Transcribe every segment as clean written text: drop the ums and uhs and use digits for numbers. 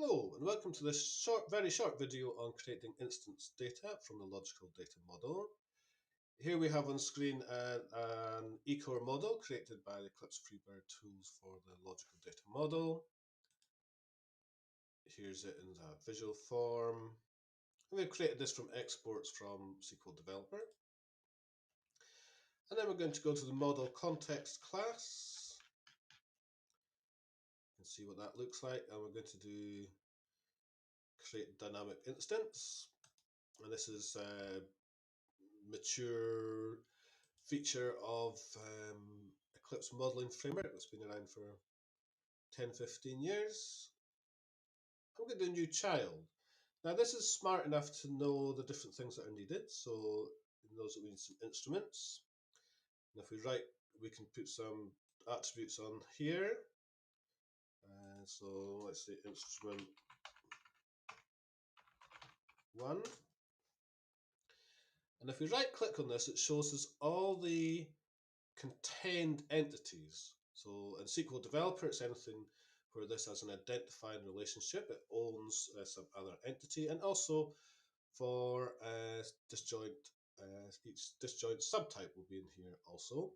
Hello and welcome to this very short video on creating instance data from the logical data model. Here we have on screen an eCore model created by the Eclipse Freebird tools for the logical data model. Here's it in a visual form. We've created this from exports from SQL Developer. And then we're going to go to the model context class and see what that looks like. And we're going to do create dynamic instance. And this is a mature feature of Eclipse modeling framework that's been around for 10-15 years. I'm going to do a new child. Now this is smart enough to know the different things that are needed, so it knows that we need some instruments. And if we can put some attributes on here. So let's say instrument 1. And if we right click on this, it shows us all the contained entities. So in SQL Developer, it's anything where this has an identified relationship. It owns some other entity, and also for disjoint, each disjoint subtype will be in here also.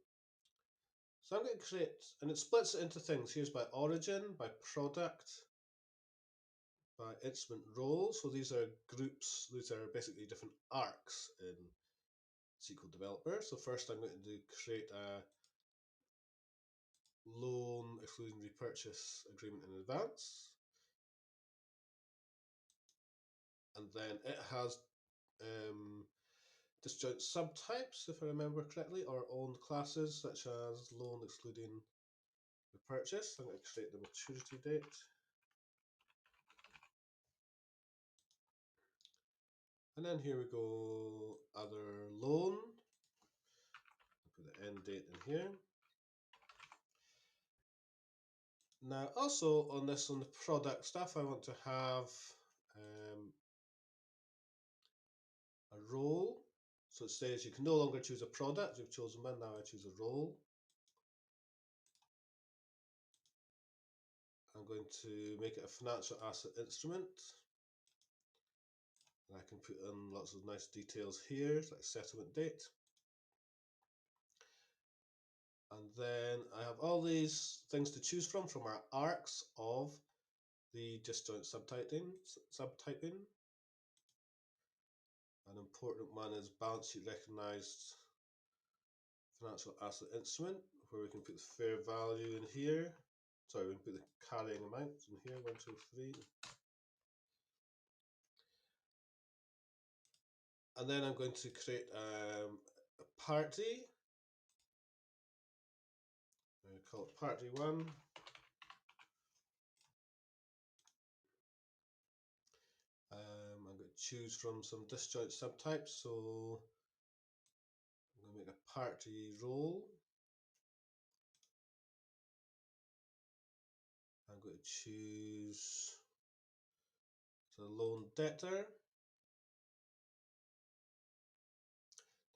So I'm going to create, and it splits it into things. Here's by origin, by product, by instrument role. So these are groups, these are basically different arcs in SQL Developer. So first I'm going to create a loan excluding repurchase agreement in advance. And then it has disjoint subtypes, if I remember correctly, or owned classes such as loan excluding repurchase. I'm going to create the maturity date. And then here we go, other loan. I'll put the end date in here. Now also on the product stuff, I want to have a role. So it says you can no longer choose a product, you've chosen one, now I choose a role. I'm going to make it a financial asset instrument. And I can put in lots of nice details here, like settlement date. And then I have all these things to choose from our arcs of the disjoint subtyping. An important one is balance sheet recognized financial asset instrument, where we can put the fair value in here. Sorry, we can put the carrying amount in here, 1, 2, 3. And then I'm going to create a party. I call it party 1. I'm going to choose from some disjoint subtypes, so I'm going to make a party role. I'm going to choose the loan debtor.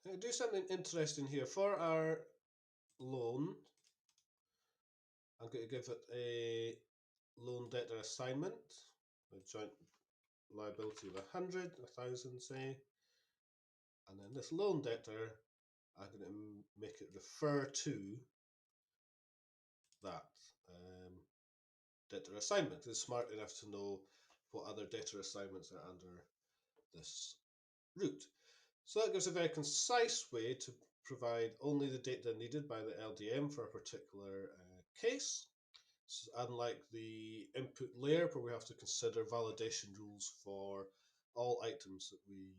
I'm going to do something interesting here. For our loan, I'm going to give it a loan debtor assignment, a joint liability of 100, 1,000 say. And then this loan debtor, I'm going to make it refer to that debtor assignment. It's smart enough to know what other debtor assignments are under this root. So that gives a very concise way to provide only the data needed by the LDM for a particular case. So unlike the input layer, where we have to consider validation rules for all items that we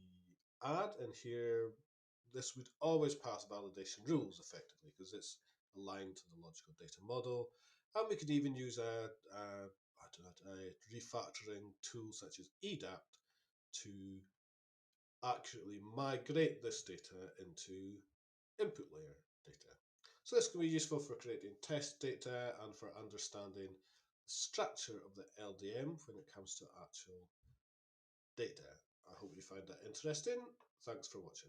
add, and here this would always pass validation rules effectively because it's aligned to the logical data model. And we could even use a refactoring tool such as EDAPT to accurately migrate this data into input layer data. So this can be useful for creating test data and for understanding the structure of the LDM when it comes to actual data. I hope you find that interesting. Thanks for watching.